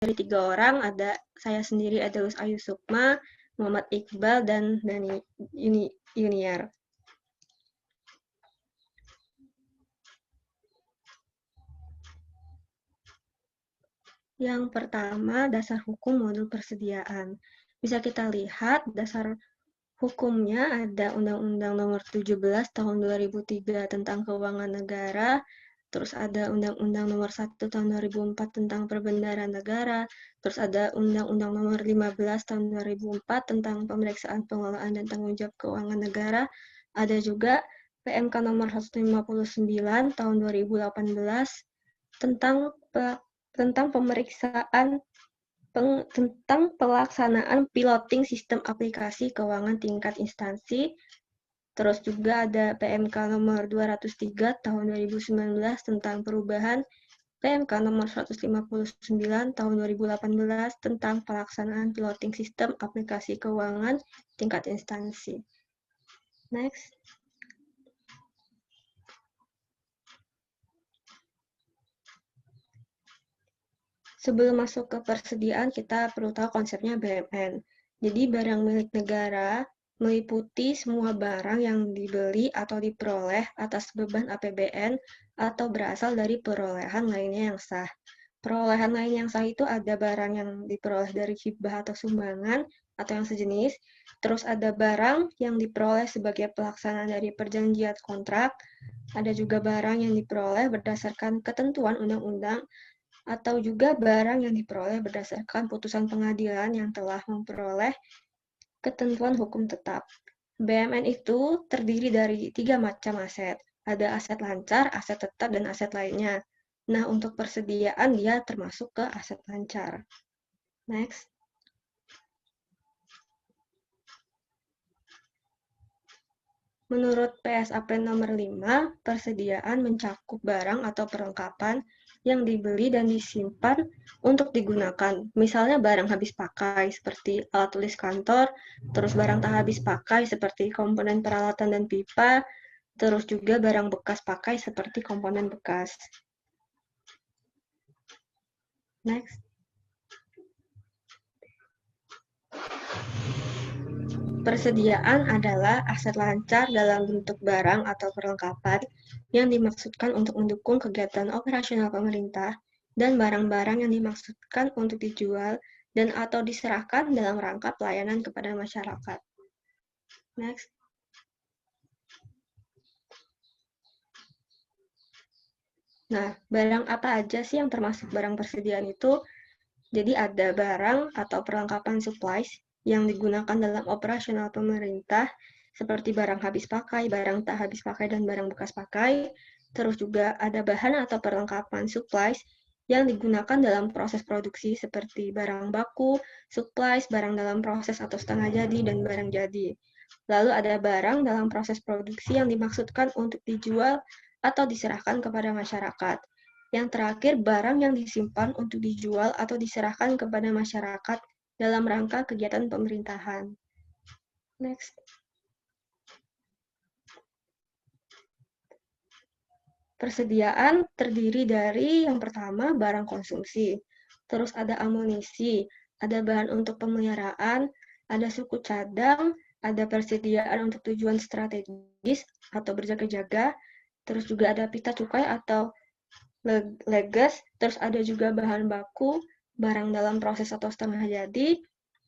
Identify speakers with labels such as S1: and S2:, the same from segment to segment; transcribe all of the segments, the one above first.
S1: dari 3 orang, ada saya sendiri Adelus Ayu Sukma, Muhammad Iqbal, dan Dani Yuniar. Yang pertama, dasar hukum modul persediaan. Bisa kita lihat dasar hukumnya ada Undang-Undang Nomor 17 Tahun 2003 tentang Keuangan Negara, terus ada Undang-Undang Nomor 1 Tahun 2004 tentang Perbendaharaan Negara, terus ada Undang-Undang Nomor 15 Tahun 2004 tentang Pemeriksaan Pengelolaan dan Tanggung Jawab Keuangan Negara, ada juga PMK Nomor 159 Tahun 2018 tentang pemeriksaan tentang pelaksanaan piloting sistem aplikasi keuangan tingkat instansi. Terus juga ada PMK nomor 203 tahun 2019 tentang perubahan PMK nomor 159 tahun 2018 tentang pelaksanaan piloting sistem aplikasi keuangan tingkat instansi. Next. Sebelum masuk ke persediaan, kita perlu tahu konsepnya BMN. Jadi, barang milik negara meliputi semua barang yang dibeli atau diperoleh atas beban APBN atau berasal dari perolehan lainnya yang sah. Perolehan lain yang sah itu ada barang yang diperoleh dari hibah atau sumbangan atau yang sejenis, terus ada barang yang diperoleh sebagai pelaksanaan dari perjanjian kontrak, ada juga barang yang diperoleh berdasarkan ketentuan undang-undang, atau juga barang yang diperoleh berdasarkan putusan pengadilan yang telah memperoleh ketentuan hukum tetap. BMN itu terdiri dari 3 macam aset. Ada aset lancar, aset tetap, dan aset lainnya. Nah, untuk persediaan dia termasuk ke aset lancar. Next. Menurut PSAP nomor 5, persediaan mencakup barang atau perlengkapan yang dibeli dan disimpan untuk digunakan. Misalnya barang habis pakai seperti alat tulis kantor, terus barang tak habis pakai seperti komponen peralatan dan pipa, terus juga barang bekas pakai seperti komponen bekas. Next. Persediaan adalah aset lancar dalam bentuk barang atau perlengkapan yang dimaksudkan untuk mendukung kegiatan operasional pemerintah dan barang-barang yang dimaksudkan untuk dijual dan atau diserahkan dalam rangka pelayanan kepada masyarakat. Next. Nah, barang apa aja sih yang termasuk barang persediaan itu? Jadi ada barang atau perlengkapan supplies yang digunakan dalam operasional pemerintah, seperti barang habis pakai, barang tak habis pakai, dan barang bekas pakai. Terus juga ada bahan atau perlengkapan supplies yang digunakan dalam proses produksi, seperti barang baku, supplies, barang dalam proses atau setengah jadi, dan barang jadi. Lalu ada barang dalam proses produksi yang dimaksudkan untuk dijual atau diserahkan kepada masyarakat. Yang terakhir, barang yang disimpan untuk dijual atau diserahkan kepada masyarakat dalam rangka kegiatan pemerintahan. Next. Persediaan terdiri dari yang pertama barang konsumsi, terus ada amunisi, ada bahan untuk pemeliharaan, ada suku cadang, ada persediaan untuk tujuan strategis atau berjaga-jaga, terus juga ada pita cukai atau legas, terus ada juga bahan baku, barang dalam proses atau setengah jadi,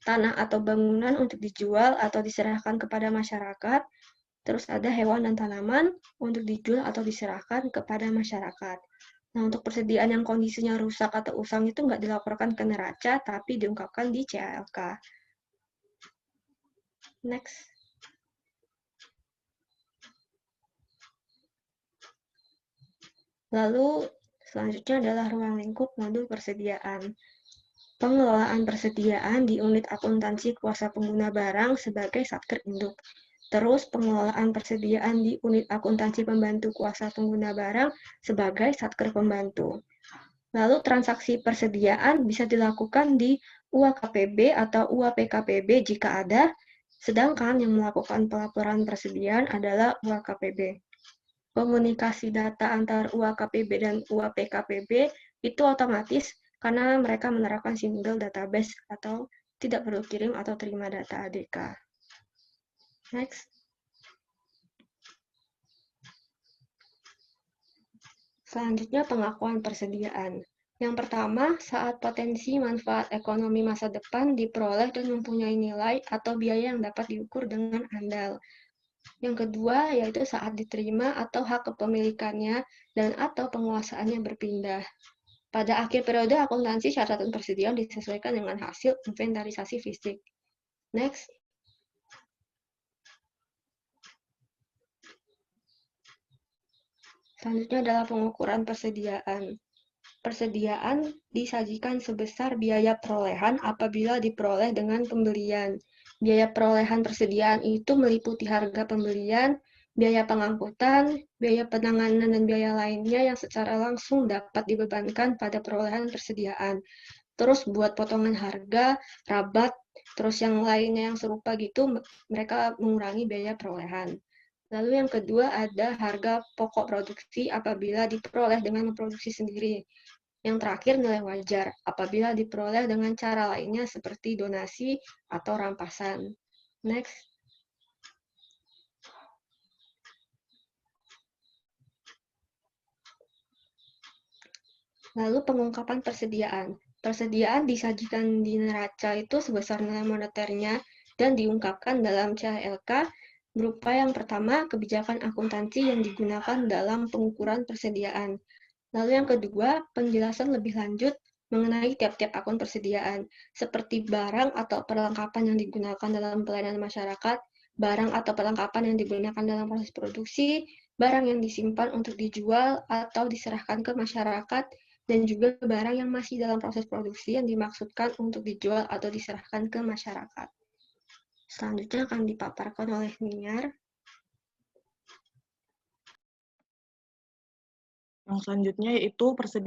S1: tanah atau bangunan untuk dijual atau diserahkan kepada masyarakat, terus ada hewan dan tanaman untuk dijual atau diserahkan kepada masyarakat. Nah, untuk persediaan yang kondisinya rusak atau usang itu nggak dilaporkan ke neraca, tapi diungkapkan di CALK. Next. Lalu, selanjutnya adalah ruang lingkup modul persediaan. Pengelolaan persediaan di unit akuntansi kuasa pengguna barang sebagai satker induk. Terus pengelolaan persediaan di unit akuntansi pembantu kuasa pengguna barang sebagai satker pembantu. Lalu transaksi persediaan bisa dilakukan di UAKPB atau UAPKPB jika ada, sedangkan yang melakukan pelaporan persediaan adalah UAKPB. Komunikasi data antar UAKPB dan UAPKPB itu otomatis karena mereka menerapkan single database atau tidak perlu kirim atau terima data ADK. Next. Selanjutnya pengakuan persediaan. Yang pertama, saat potensi manfaat ekonomi masa depan diperoleh dan mempunyai nilai atau biaya yang dapat diukur dengan andal. Yang kedua, yaitu saat diterima atau hak kepemilikannya dan atau penguasaannya berpindah. Pada akhir periode akuntansi, catatan persediaan disesuaikan dengan hasil inventarisasi fisik. Next. Selanjutnya adalah pengukuran persediaan. Persediaan disajikan sebesar biaya perolehan apabila diperoleh dengan pembelian. Biaya perolehan persediaan itu meliputi harga pembelian, biaya pengangkutan, biaya penanganan, dan biaya lainnya yang secara langsung dapat dibebankan pada perolehan persediaan. Terus buat potongan harga, rabat, terus yang lainnya yang serupa gitu, mereka mengurangi biaya perolehan. Lalu yang kedua ada harga pokok produksi apabila diperoleh dengan memproduksi sendiri. Yang terakhir nilai wajar apabila diperoleh dengan cara lainnya seperti donasi atau rampasan. Next. Lalu pengungkapan persediaan. Persediaan disajikan di neraca itu sebesar nilai moneternya dan diungkapkan dalam CHLK berupa yang pertama kebijakan akuntansi yang digunakan dalam pengukuran persediaan. Lalu yang kedua, penjelasan lebih lanjut mengenai tiap-tiap akun persediaan, seperti barang atau perlengkapan yang digunakan dalam pelayanan masyarakat, barang atau perlengkapan yang digunakan dalam proses produksi, barang yang disimpan untuk dijual atau diserahkan ke masyarakat, dan juga barang yang masih dalam proses produksi yang dimaksudkan untuk dijual atau diserahkan ke masyarakat. Selanjutnya akan dipaparkan oleh Niar.
S2: Yang selanjutnya yaitu persediaan